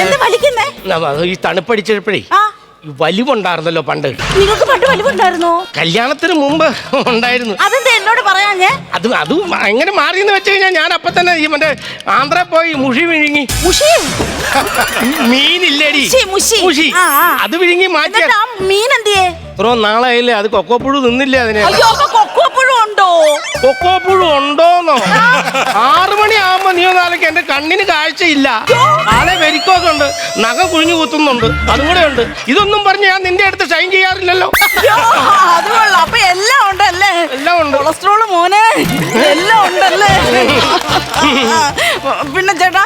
എന്താ വലിക്കുന്നേ? ഈ തണുപ്പടിച്ചപ്പോഴേ വലിവുണ്ടായിരുന്നല്ലോ പണ്ട്. നിങ്ങൾക്ക് പണ്ട് വലിവുണ്ടായിരുന്നോ? കല്യാണത്തിന് മുമ്പ് ഉണ്ടായിരുന്നു. അതെന്താ എന്നോട് പറയാഞ്ഞേ? അത് എങ്ങനെ മാറിയെന്ന് വെച്ച് കഴിഞ്ഞാൽ ഞാൻ അപ്പൊ തന്നെ ഈ മറ്റേ ആന്ധ്ര പോയി മുഷി വിഴുങ്ങി. മീനില്ലേടി മുഷി, അത് വിഴുങ്ങി മാറ്റി. മീൻ എന്തിയേ? ഇത്രോ നാളായില്ലേ അത് കൊക്കോപ്പുഴു നിന്നില്ലേ അതിന്. കൊക്കോപ്പുഴു ഉണ്ടോ? കൊക്കോപ്പുഴു ഉണ്ടോന്നോ? 6 മണിയാകുമ്പോ നീ നാളേക്ക് എന്റെ കണ്ണിന് കാഴ്ചയില്ല. ആളെ വെരിക്കൊക്കെ ഉണ്ട്, നഖം കുഴിഞ്ഞു കുത്തുന്നുണ്ട്, അതും കൂടെ ഉണ്ട്. ഇതൊന്നും പറഞ്ഞ് ഞാൻ നിന്റെ അടുത്ത് ഷൈൻ ചെയ്യാറില്ലല്ലോ. അപ്പൊ എല്ലാം ഉണ്ടല്ലേ? എല്ലാം ഉണ്ട്. കൊളസ്ട്രോള് മോനെ എല്ലാം ഉണ്ടല്ലേ? പിന്നെ ചേട്ടാ,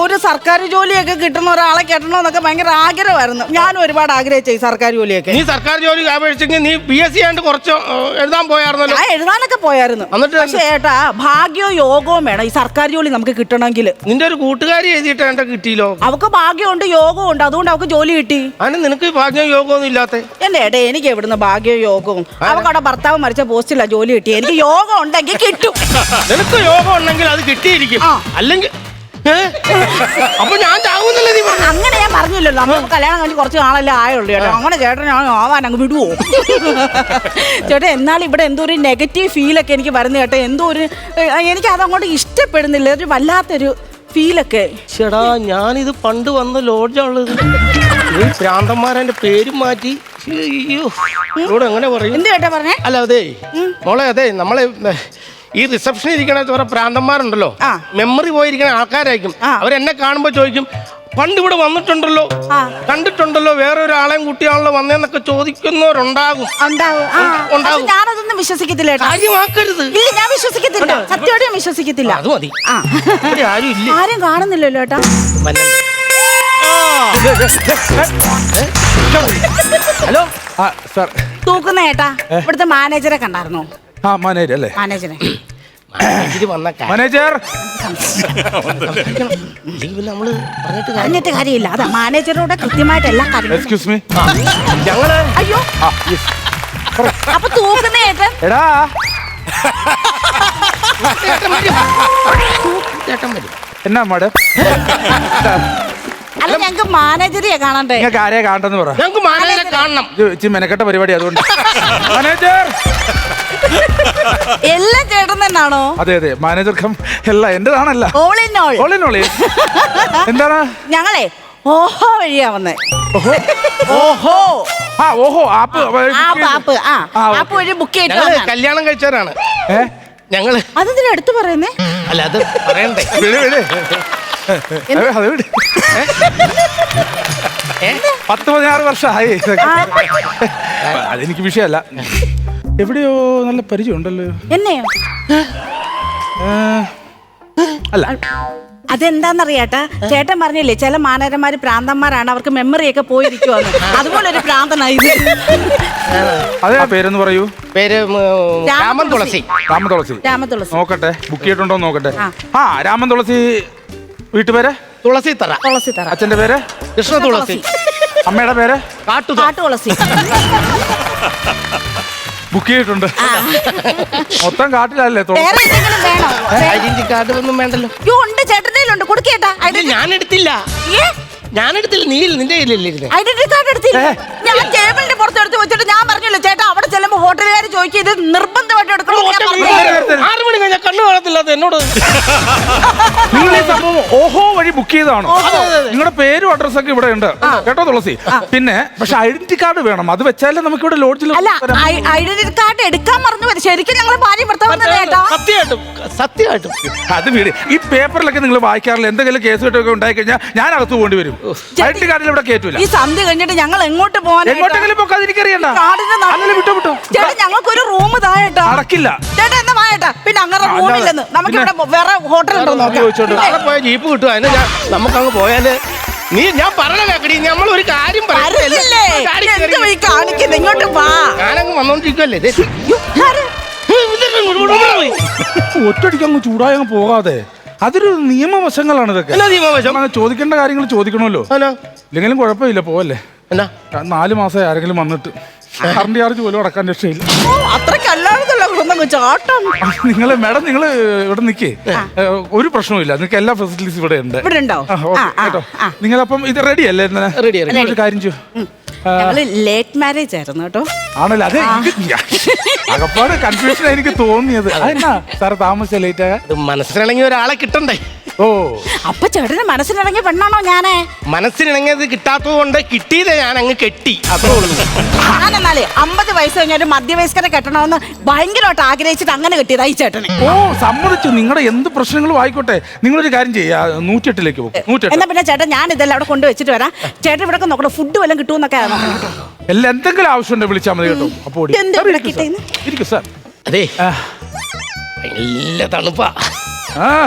ഒരു സർക്കാർ ജോലിയൊക്കെ കിട്ടുന്ന ഒരാളെ കെട്ടണമെന്നൊക്കെ ഭയങ്കര ആഗ്രഹമായിരുന്നു. ഞാനും ഒരുപാട് ആഗ്രഹിച്ചു സർക്കാർ ജോലിയൊക്കെ. നീ സർക്കാർ ജോലി അപേക്ഷിച്ചെങ്കിൽ നീ PSC ആയിട്ട് കുറച്ച് എഴുതാൻ പോയായിരുന്നല്ലോ. ഞാൻ എഴുതാനൊക്കെ പോയായിരുന്നു. പക്ഷേ ചേട്ടാ, ഭാഗ്യവും യോഗവും വേണം ഈ സർക്കാർ ജോലി നമുക്ക് കിട്ടണമെങ്കിൽ. നിന്റെ ഒരു കൂട്ടുകാരി എഴുതിയിട്ട് എന്റെ കിട്ടിയില്ലോ. അവക്ക് ഭാഗ്യമുണ്ട്, യോഗവും ഉണ്ട്, അതുകൊണ്ട് അവക്ക് ജോലി കിട്ടി. അതിന് നിനക്ക് ഭാഗ്യവും യോഗമൊന്നും ഇല്ലാത്ത? എന്റെ ഏട്ടാ, എനിക്ക് എവിടുന്ന് ഭാഗ്യവും യോഗവും? അവക്ക് അവിടെ ഭർത്താവ് മരിച്ച പോസ്റ്റിലാ ജോലി കിട്ടി. എനിക്ക് യോഗം ഉണ്ടെങ്കിൽ കിട്ടും. നിനക്ക് യോഗം ഉണ്ടെങ്കിൽ അത് കിട്ടിയിരിക്കും. അല്ലെങ്കിൽ അപ്പൊ ഞാൻ ചാവുന്നല്ലേ നീ? അങ്ങനെ ഞാൻ പറഞ്ഞില്ലല്ലോ. നമ്മൾ കല്യാണം കഴിഞ്ഞ് കുറച്ച് നാളല്ലേ ആയുള്ളൂ ചേട്ടാ. അങ്ങനെ ചേട്ടൻ ഞാൻ ആവാൻ അങ്ങ് വിടുവോ? ചേട്ടാ, എന്നാൽ ഇവിടെ എന്തോ ഒരു നെഗറ്റീവ് ഫീലൊക്കെ എനിക്ക് വരുന്ന കേട്ടോ. എന്തോ ഒരു എനിക്ക് അതങ്ങോട്ട് ഇഷ്ടപ്പെടുന്നില്ല. ഒരു വല്ലാത്തൊരു ഫീലൊക്കെ. ചേടാ, ഞാനിത് പണ്ട് വന്ന ലോഡ്ജാണുള്ളത്. ഭ്രാന്തന്മാരെ പേരും മാറ്റി. ഇവിടെ എങ്ങനെ പറയും? എന്ത് ചേട്ടാ പറഞ്ഞേ? അല്ല അതെ മോളെ, അതെ നമ്മളെ ഈ റിസപ്ഷനിൽ ഇരിക്കണ കുറെ പ്രാന്തന്മാരുണ്ടല്ലോ, മെമ്മറി പോയിരിക്കണ ആൾക്കാരായിരിക്കും. അവരെന്നെ കാണുമ്പോ ചോദിക്കും, പണ്ട് ഇവിടെ വന്നിട്ടുണ്ടല്ലോ, കണ്ടിട്ടുണ്ടല്ലോ, വേറെ ഒരാളെയും കുട്ടിയാണല്ലോ വന്നേന്നൊക്കെ ചോദിക്കുന്നവരുണ്ടാകും. ഞാനതൊന്നും വിശ്വസിക്കത്തില്ല. കാര്യമാക്കരുത്. ഞാൻ വിശ്വസിക്കത്തില്ല, സത്യമായിട്ട് ഞാൻ വിശ്വസിക്കത്തില്ല. അത് മതി. ആരും ഇല്ല, ആരും കാണുന്നില്ലല്ലോ ഏട്ടാ. ഹലോ സാർ, തൂക്കുന്ന ഏട്ടാ, ഇവിടുത്തെ മാനേജറെ കണ്ടായിരുന്നോ? മാനേജർ അല്ലേ? മാനേജറെ മാനേജർ പറഞ്ഞിട്ട് കാര്യമില്ല. അതാ മാനേജറോട് കൃത്യമായിട്ട് എല്ലാ കാര്യങ്ങളും. എക്സ്ക്യൂസ് മീ, ഞങ്ങള് അയ്യോ, അപ്പൊ തൂക്കുന്ന ഏട്ടൻ. എടാ, എന്നാ മാഡം? അല്ല, ഞങ്ങക്ക് മാനേജറിയെ കാണണ്ടേ? നിങ്ങൾക്ക് ആരെയാ കാണണ്ടെന്ന് പറ. ഞങ്ങൾക്ക് മാനേജറെ കാണണം. ഇത് മെനക്കെട്ട പരിപാടി, അതുകൊണ്ട്. മാനേജർ എല്ലാം ചേട്ടൻ തന്നെയാണോ? അതെ അതെ, മാനേജർ കം എല്ലാം എന്റേതാണല്ല. All in all. All in all. എന്താണ്? ഞങ്ങളെ ഓഹോ വഴിയാ വന്നേ. ഓഹോ ഓഹോ ആപ്പ് ആപ്പ് വഴി ബുക്ക് ചെയ്തിട്ട് കല്യാണം കഴിച്ചവരാണ് ഞങ്ങള്. അതെന്തിനാ എടുത്തു പറയുന്നേ? അല്ല, അത് പറയണ്ടേ. അത് 10-16 വർഷമായി. അതെനിക്ക് വിഷയമല്ല. എവിടെയോ നല്ല പരിചയം ഉണ്ടല്ലോ. എന്നെയോ? അല്ല, അതെന്താന്നറിയാട്ടാ, ചേട്ടൻ പറഞ്ഞില്ലേ ചില മാനേജർമാര് പ്രാന്തന്മാരാണ്, അവർക്ക് മെമ്മറി ഒക്കെ പോയിരിക്കുവാന്ന്. അതുപോലെ ഒരു പ്രാന്തനായി. അതെ, പേരെന്ന് പറയൂ. പേര് രാമൻ തുളസി. രാമൻ തുളസി. രാമൻ തുളസി. നോക്കട്ടെ, ബുക്ക് ചെയ്തിട്ടുണ്ടോ നോക്കട്ടെ. രാമൻ തുളസി. വീട്ടുപേര്? തുളസിത്തറ. തുളസിത്തറ. അച്ഛന്റെ പേര്? കൃഷ്ണ തുളസി. അമ്മയുടെ പേര്? കാട്ടുതുളസി. ബുക്ക് ചെയ്തിട്ടുണ്ട്. മൊത്തം കാട്ടിലല്ലേ? ഐഡന്റിറ്റി കാർഡ് ഒന്നും വേണ്ടല്ലോ. ഉണ്ട്, ചേട്ടൻ്റെ കൊടുക്കേട്ടാ. ഞാനെടുത്തില്ല. നിന്റെ ഐഡന്റിറ്റി കാർഡ് എടുത്തില്ല. ഞാൻ ടേബിളിന്റെ പുറത്ത് എടുത്ത് വെച്ചിട്ട് ഞാൻ പറഞ്ഞല്ലോ ചേട്ടാ, അവിടെ ചെല്ലുമ്പോ ഹോട്ടലുകാർ ചോദിക്കും ഇത് നിർബന്ധമായിട്ട് എടുക്കണം. 6 മണി കഴിഞ്ഞാൽ കണ്ണു കാണത്തില്ലാത്ത എന്നോട്. നിങ്ങൾ ഈ സംഭവം ഓഹോ വഴി ബുക്ക് ചെയ്തതാണോ? നിങ്ങളുടെ പേരും അഡ്രസ്സൊക്കെ ഇവിടെ ഉണ്ട് കേട്ടോ തുളസി. പിന്നെ പക്ഷെ ഐഡന്റിറ്റി കാർഡ് വേണം, അത് വെച്ചാലേ നമുക്ക് ഇവിടെ ലോഡ്ജിൽ. അല്ല, ഐഡന്റിറ്റി കാർഡ് എടുക്കാൻ മറന്നു വരും. ശരിക്കും ഞങ്ങൾ ഭാര്യ സത്യമായിട്ടും അത് വീട്. ഈ പേപ്പറിലൊക്കെ നിങ്ങൾ വായിക്കാറില്ല, എന്തെങ്കിലും കേസ് കെട്ടൊക്കെ ഉണ്ടായി കഴിഞ്ഞാൽ ഞാൻ അകത്ത് പോകേണ്ടി വരും. ഐഡന്റിറ്റി കാർഡിൽ ഇവിടെ കേറ്റൂല. ഈ സന്ധ്യ കഴിഞ്ഞിട്ട് ഞങ്ങൾ എങ്ങോട്ട് പോകാൻ? എങ്ങോട്ടെങ്കിലും പോകാതിരിക്കറിയണ്ട. ചേട്ടാ, ഞങ്ങൾക്കൊരു റൂം താഴെട്ടാ. നടക്കില്ല ചേട്ടാ, എന്നാ വായേട്ടാ. പിന്നെ അങ്ങനെ റൂമില്ലെന്ന് നമുക്ക് ഇവിടെ വേറെ ഹോട്ടൽ ഉണ്ടോ നോക്കാം. പോയ ജീപ്പ് കിട്ടും. അതിന് നമുക്കങ്ങ് പോയാല് ഞാൻ പറഞ്ഞ കേക്കടി, നമ്മൾ ഒരു കാര്യം കാണിക്കുന്നത്. ഇങ്ങോട്ട് വാ. ഞാനങ്ങ് വന്നോണ്ടിരിക്കുവല്ലേ. ഒറ്റടിക്കങ്ങ് ചൂടായി അങ്ങ് പോകാതെ, അതൊരു നിയമവശങ്ങളാണ് ഇതൊക്കെ. ചോദിക്കേണ്ട കാര്യങ്ങൾ ചോദിക്കണമല്ലോ. ഇല്ലെങ്കിലും കുഴപ്പമില്ല, പോവല്ലേ. 4 മാസമായി ആരെങ്കിലും വന്നിട്ട് കറണ്ട് ചാർജ് പോലും അടക്കാൻ രക്ഷയില്ല. അത്രയ്ക്കല്ലാതെ കിടന്നു ചാട്ടം. നിങ്ങള് മാഡം നിങ്ങള് ഇവിടെ നിൽക്കേ, ഒരു പ്രശ്നവുമില്ല, നിങ്ങൾക്ക് എല്ലാ ഫെസിലിറ്റീസ് ഇവിടെ ഉണ്ട്. ഇവിടെ ഉണ്ടോ? കേട്ടോ, നിങ്ങളപ്പം ഇത് റെഡി അല്ലേ? ഒരു കാര്യം ചെയ്യൂ, ലേറ്റ് മാരേജ് ആയിരുന്നു കേട്ടോ. ആണല്ലോ, അതെ അകപ്പാട് കൺഫ്യൂഷൻ എനിക്ക് തോന്നിയത്. അതെന്നാ സാറ് താമസിച്ച ലേറ്റ് ആകാൻ? മനസ്സിനിണങ്ങിയ ഒരാളെ കിട്ടണ്ടേ? ഓ, അപ്പൊ ചേട്ടന് മനസ്സിനിറങ്ങിയ പെണ്ണാണോ ഞാനേ? മനസ്സിനിണങ്ങിയത് കിട്ടാത്തത് കൊണ്ട് കിട്ടിയത് ഞാൻ അങ്ങ് കെട്ടി, അത്രേ ഉള്ളൂ. ഞാനെന്നാലേ 50 വയസ്സ് കഴിഞ്ഞ ഒരു മധ്യവയസ്കരെ കെട്ടണമെന്ന് ഭയങ്കരമായിട്ട് ആഗ്രഹിച്ചിട്ട് അങ്ങനെ കെട്ടിയതാ ഈ ചേട്ടന്. ഓ, സമ്മതിച്ചു. നിങ്ങളുടെ എന്ത് പ്രശ്നങ്ങളും ആയിക്കോട്ടെ, നിങ്ങളൊരു കാര്യം ചെയ്യാ, 108 പോകും. 108. എന്നാ പിന്നെ ചേട്ടൻ ഞാൻ ഇതെല്ലാം അവിടെ കൊണ്ടുവച്ചിട്ട് വരാം. ചേട്ടൻ ഇവിടെ നോക്കണം, ഫുഡ് വല്ലതും കിട്ടുമെന്നൊക്കെ എല്ലാം എന്തെങ്കിലും ആവശ്യമുണ്ട് വിളിച്ചാൽ മതി കേട്ടോ. അപ്പോൾ ഇരിക്കും സാർ. അതെ, നല്ല തണുപ്പാ.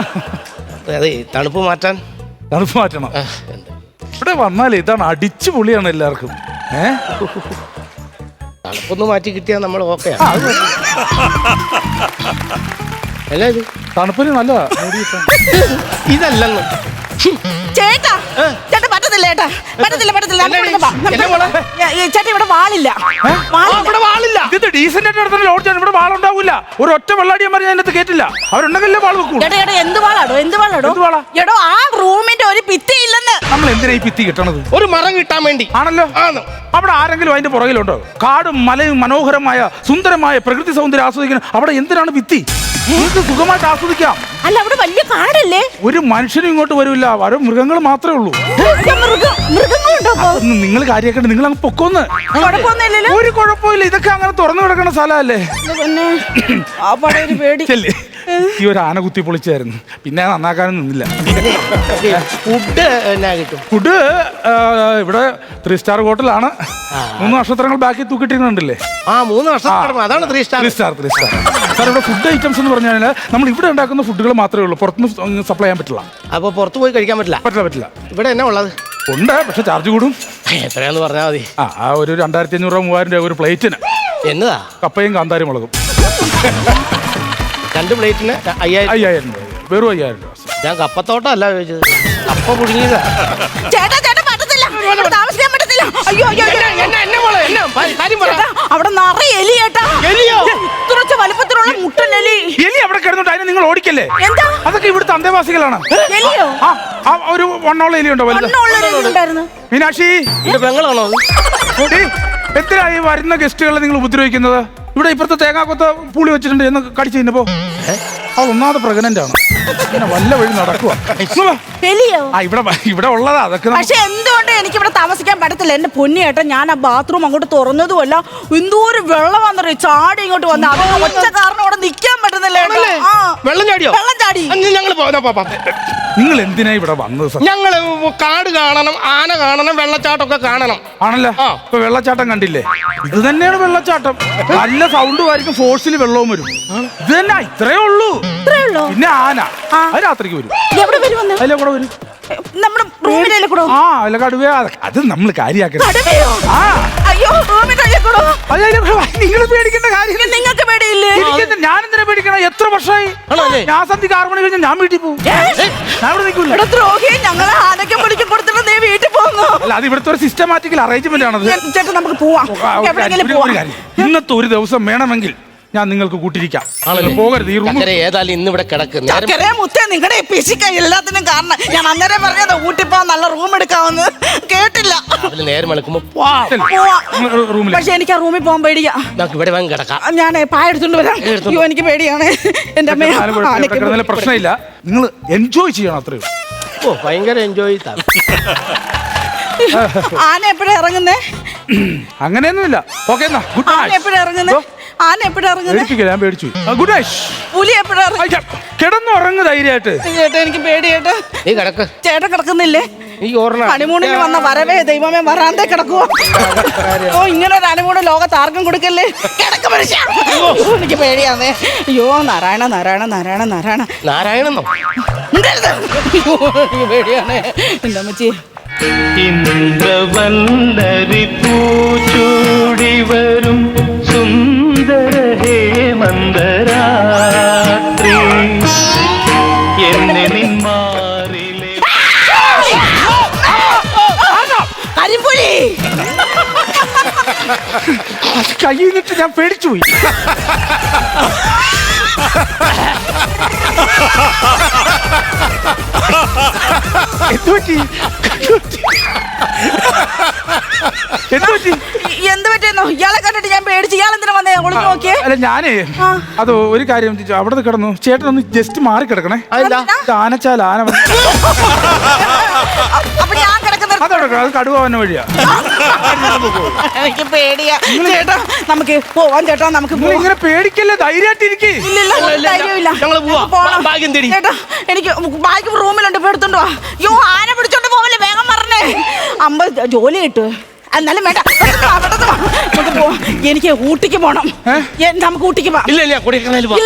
അതെ, തണുപ്പ് മാറ്റാൻ. തണുപ്പ് മാറ്റണം. ഇവിടെ വന്നാലേ ഇതാണ് അടിച്ചു പൊളിയാണ് എല്ലാവർക്കും. തണുപ്പൊന്ന് മാറ്റി കിട്ടിയാൽ നമ്മൾ ഓക്കെ. അല്ല, ഇത് തണുപ്പിന് നല്ലതാ. ഇതല്ലെന്ന് ചേട്ടാ, ചേട്ടാ പറ്റത്തില്ല ചേട്ടാ, പറ്റത്തില്ല പറ്റത്തില്ല. ചേട്ടാ ഇവിടെ വാളില്ല. ഇത് ഡീസന്റ് ആയിട്ട് നടത്തുന്ന ലോഡ്ജാണ്, ഇവിടെ വാളുണ്ടാവില്ല. ഒരു ഒറ്റ വെള്ളാടിയന്മാർ ഞാൻ അതിനകത്ത് കേട്ടില്ല. അവരുണ്ടെങ്കിലേ വാൾ വെക്കൂ. ചേട്ടാ ചേട്ടാ എന്ത് വാളാടോ, എന്ത് വാളാടോ? എടോ, ആ റൂമിന്റെ ഒരു ഭിത്തി ഇല്ലെന്ന്. നമ്മൾ എന്തിനാ ഈ ഭിത്തി കിട്ടണത്? ഒരു മരം കിട്ടാൻ വേണ്ടി ആണല്ലോ. അവിടെ ആരെങ്കിലും അതിന്റെ പുറകിലുണ്ടോ? കാടും മലയും മനോഹരമായ സുന്ദരമായ പ്രകൃതി സൗന്ദര്യം ആസ്വദിക്കാൻ അവിടെ എന്തിനാണ് ഭിത്തി? നിങ്ങൾക്ക് സുഖമായിട്ട് ആസ്വദിക്കാം. അല്ല, അവിടെ വലിയ കാടല്ലേ? ഒരു മനുഷ്യനും ഇങ്ങോട്ട് വരില്ല, വരും മൃഗങ്ങൾ മാത്രമേ ഉള്ളൂ. നിങ്ങൾ കാര്യമാക്കണ്ട, നിങ്ങൾ അങ്ങ് പൊക്കൊന്ന്. ഒരു കുഴപ്പമില്ല, ഇതൊക്കെ അങ്ങനെ തുറന്നു കിടക്കുന്ന സ്ഥലമല്ലേ. ഈ ഒരു ആന കുത്തി പൊളിച്ചായിരുന്നു, പിന്നെ നന്നാക്കാനും നിന്നില്ല. ഫുഡ് ഇവിടെ 3 സ്റ്റാർ ഹോട്ടലാണ്. 3 നക്ഷത്രങ്ങൾ ബാക്കി തൂക്കിട്ടിരുന്നുണ്ടല്ലേ? 3 നക്ഷത്രം, അതാണ് 3 സ്റ്റാർ. 3 സ്റ്റാർ. സാർ, ഇവിടെ ഫുഡ് ഐറ്റംസ് എന്ന് പറഞ്ഞാൽ നമ്മൾ ഇവിടെ ഉണ്ടാക്കുന്ന ഫുഡുകൾ മാത്രമേ ഉള്ളൂ, പുറത്തുനിന്ന് സപ്ലൈ ചെയ്യാൻ പറ്റില്ല. അപ്പൊ പുറത്ത് പോയി കഴിക്കാൻ പറ്റില്ല? പറ്റില്ല. ഇവിടെ എന്നാ ഉള്ളത്? ഉണ്ട്, പക്ഷെ ചാർജ് കൂടും. എത്രയാന്ന് പറഞ്ഞാൽ മതി. ഒരു 2500 രൂപ 3000 രൂപ ഒരു പ്ലേറ്റിന്. എന്നതാ? കപ്പയും കാന്താരി മുളകും. 2 പ്ലേറ്റിന് 5000 രൂപ, വെറും 5000 രൂപ. ഞാൻ കപ്പത്തോട്ടം അല്ല ചോദിച്ചത്, കപ്പ പുഴുങ്ങിയതാ. താമസിക്കാൻ പറ്റത്തില്ല. അയ്യോ അയ്യോ, അവിടെ നിറയെ എലി ചേട്ടാ. ഇത്രച്ച വലുപ്പത്തിലുള്ള മുട്ടൻ എലി. എലി അവിടെ കിടന്നിട്ട് അതിനെ നിങ്ങൾ ഓടിക്കല്ലേ? എന്താ? അതൊക്കെ ഇവിടുത്തെ അന്തേവാസികളാണ്. എലിയോ? ഒരു 1 എലിയുണ്ടോ? മീനാക്ഷി, പെങ്ങളാണോ? എത്രയായി വരുന്ന ഗസ്റ്റുകളെ നിങ്ങൾ ഉപദ്രവിക്കുന്നത്? ഇവിടെ ഇപ്പുറത്തെ തേങ്ങാക്കൊത്ത പുളി വെച്ചിട്ടുണ്ട് എന്ന് കടിച്ചു കഴിഞ്ഞപ്പോ അത് ഒന്നാമത് പ്രഗ്നന്റ് ആണ്. വല്ല വഴി നടക്കുക. ഇവിടെ ഉള്ളതാ അതൊക്കെ. പക്ഷെ എന്തുകൊണ്ട് എനിക്ക് ഇവിടെ താമസിക്കാൻ പറ്റത്തില്ല? എന്റെ പൊന്നിയേട്ടൻ, ഞാൻ ആ ബാത്റൂം അങ്ങോട്ട് തുറന്നതുമല്ല, എന്തോരം വെള്ളം വന്നറിയോ, ചാടി ഇങ്ങോട്ട് വന്ന. അത് ഒറ്റ കാരണം ഇവിടെ നിൽക്കാൻ പറ്റുന്നില്ല. വെള്ളം ചാടിയോ? വെള്ളം ചാടി. നിങ്ങൾ എന്തിനാ ഇവിടെ വന്നത്? ഞങ്ങള് കാട് കാണണം, ആന കാണണം, വെള്ളച്ചാട്ടമൊക്കെ കാണണം. ആണല്ലോ. ഇപ്പൊ വെള്ളച്ചാട്ടം കണ്ടില്ലേ? ഇത് തന്നെയാണ് വെള്ളച്ചാട്ടം. നല്ല സൗണ്ടും ആയിരിക്കും, ഫോഴ്സിൽ വെള്ളവും വരും. ഇത് തന്നെ, ഇത്രേ ഉള്ളൂ. പിന്നെ ആന അത് രാത്രിക്ക് വരും. അതിലെ കൂടെ വരും. നമ്മുടെ റൂമിലെ കൂടെ. അതിലെ കടുവ. അത് നമ്മൾ കാര്യമാക്കരുത്. നിങ്ങൾ പേടിക്കേണ്ട കാര്യം. നിങ്ങൾക്ക് പേടിയില്ലേ? ഞാൻ എന്തിനാ പേടിക്കണം? എത്ര വർഷമായി? ഞാൻ സന്ധ്യക്ക് 6 മണി കഴിഞ്ഞാൽ ഞാൻ വീട്ടിൽ പോകും. ഞാൻ ഇവിടെ നിൽക്കില്ല. ഞങ്ങളെ ആനയ്ക്കും പിടിക്കും കൊടുത്തിട്ട് നീ വീട്ടിൽ പോകുന്നു. അല്ല, അത് ഇവിടുത്തെ ഒരു സിസ്റ്റമാറ്റിക്കൽ അറേഞ്ച്മെന്റ് ആണത്. ചേട്ടാ, നമുക്ക് പോവാം. ഇന്നത്തെ ഒരു ദിവസം വേണമെങ്കിൽ ഞാൻ നിങ്ങൾക്ക് കൂട്ടിരിക്കാം. പോകരുത്. ഈ റൂം ഏതായാലും ഇന്ന് ഇവിടെ കിടക്കുന്നു. നിങ്ങളുടെ എല്ലാത്തിനും കാരണം ഞാൻ അന്നേരം പറഞ്ഞത് ഊട്ടിപ്പോ നല്ല റൂം എടുക്കാമെന്ന് കേട്ടില്ല. പക്ഷെ എനിക്ക് ആ റൂമിൽ പോകാൻ പേടിയാ. ഇവിടെ കിടക്കാം. ഞാൻ പായ എടുത്തോണ്ട് വരാം. അയ്യോ, എനിക്ക് പേടിയാണ്. എന്റെ അമ്മ പ്രശ്നമില്ല, നിങ്ങൾ എൻജോയ് ചെയ്യണം. അത്രയും ഭയങ്കര എൻജോയ്. ആന എപ്പോഴാ ഇറങ്ങുന്നേ? അങ്ങനെയൊന്നുമില്ല. ഓക്കെ, എന്നാ ഗുഡ് നൈറ്റ്. എപ്പോഴാ ഇറങ്ങുന്നേ? ആന എപ്പോഴാ ഇറങ്ങുന്നേ? ഞാൻ പേടിച്ചു. Good night. പുലി എപ്പോഴാ? കിടന്നുറങ്ങ് ധൈര്യമായിട്ട്. ചേട്ടാ, എനിക്ക് പേടിയായിട്ട്. നീ കിടക്ക്. ചേട്ടൻ കിടക്കുന്നില്ലേ? ഹണിമൂണിന് വന്ന വരവേ ദൈവമേ, വരാന്തേ കിടക്കുവോ? ഓ, ഇങ്ങനെ ഒരു ഹണിമൂണ് ലോകത്ത് ആർക്കും കൊടുക്കല്ലേ. കിടക്ക് മനുഷ്യ. എനിക്ക് പേടിയാന്നേ. അയ്യോ, നാരായണ നാരായണ നാരായണ നാരായണ നാരായണെന്നോ? പേടിയാണേ എന്റെ അമ്മച്ചി. ഇന്ദ്രവല്ലരി പൂച്ചൂടി വരും സുന്ദര ഹേമന്തരാത്രി എന്നെ നിന്മാറിലെ കരിമ്പുലി. അത് കയ്യിൽ നിന്നിട്ട് ഞാൻ പേടിച്ചു പോയി. എന്തുപറ്റി? എന്ത് പറ്റിയെന്നോ? ഇയാളെ കണ്ടിട്ട് ഞാൻ പേടിച്ച്. ഇയാൾ എന്തിനാ വന്നേ? ഒളിഞ്ഞു നോക്കിയേ. അല്ല ഞാനേ അത് ഒരു കാര്യം അവിടെ കിടന്നു. ചേട്ടൻ ഒന്ന് ജസ്റ്റ് മാറി കിടക്കണേ. ആനച്ചാൽ ആന അപ്പൊ ഞാൻ കിടക്കുന്നത് അതവിടെ അത് കടുവ വന്ന വഴിയാ. എനിക്ക് പേടിയാ ചേട്ടാ. നമുക്ക് പോവാൻ ചേട്ടാ. നമുക്ക് ഇങ്ങനെ പേടിക്കല്ലേ, ധൈര്യമായിട്ടിരിക്കേ. ധൈര്യമില്ല. ചേട്ടാ എനിക്ക് ബാഗ് റൂമിലുണ്ട്, എടുത്തോണ്ട് വാ. യോ ആന പിടിച്ചോണ്ട് പോവല്ലേ, വേഗം പറഞ്ഞേ. 50 ജോലി കിട്ടും. എന്നാലും വേണ്ട, എനിക്ക് ഊട്ടിക്ക് പോണം. നമുക്ക് ഊട്ടിക്ക് പോവാം. ഇല്ല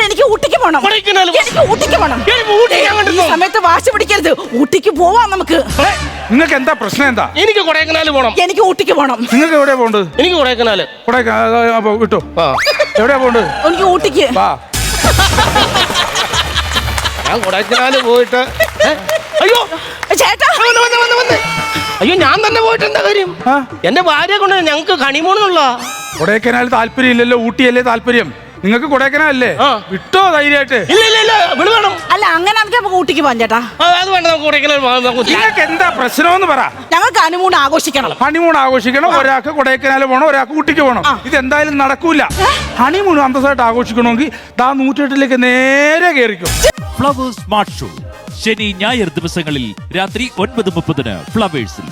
എനിക്ക് ഊട്ടിക്ക് പോണം. എനിക്ക് ഊട്ടിക്ക് പോണം. ഈ സമയത്ത് വാശി പിടിക്കരുത്. ഊട്ടിക്ക് പോവാം നമുക്ക്. നിങ്ങൾക്ക് എന്താ പ്രശ്നം? എന്താ? എനിക്ക് കൊടൈക്കനാൽ പോണം. എനിക്ക് ഊട്ടിക്ക് പോണം. നിങ്ങൾക്ക് എവിടെയാ പോണ്ടത്? എനിക്ക് കൊടൈക്കനാൽ. വിട്ടോ. എവിടെയാ പോണ്ടത്? എനിക്ക് ഊട്ടിക്ക്. ഞാൻ കൊടൈക്കനാൽ പോയിട്ട് അയ്യോ ചേട്ടാ അയ്യോ ഞാൻ തന്നെ പോയിട്ട് എന്താ കാര്യം? എന്റെ ഭാര്യ കൊണ്ട് ഞങ്ങക്ക് ഹണിമൂണെന്നുള്ള. കൊടൈക്കനാൽ താല്പര്യം ഇല്ലല്ലോ, ഊട്ടിയല്ലേ താല്പര്യം. നിങ്ങൾക്ക് കൊടൈക്കനാലല്ലേ? വിട്ടോ ധൈര്യമായിട്ട്. അല്ല അങ്ങനെ നമുക്ക് ഊട്ടിക്ക് പോവാം ചേട്ടാ. അത് വേണ്ട, നമുക്ക് കൊടൈക്കനാൽ. നിങ്ങൾക്ക് എന്താ പ്രശ്നമെന്ന് പറ. ഞങ്ങൾക്ക് ഹണിമൂൺ ആഘോഷിക്കണം. ഹണിമൂൺ ആഘോഷിക്കണം. ഒരാൾക്ക് കൊടൈക്കനാൽ പോകണം, ഒരാൾക്ക് ഊട്ടിക്ക് പോകണം. ഇതെന്തായാലും നടക്കൂല. ഹണിമൂൺ അന്തസ്സായിട്ട് ആഘോഷിക്കണമെങ്കിൽ 108ലേക്ക് നേരെ കയറിക്കും. ഫ്ലവേഴ്സ് സ്മാർട്ട് ഷോ ശനി ഞായർ ദിവസങ്ങളിൽ രാത്രി 9:30 ഫ്ലവേഴ്സിൽ.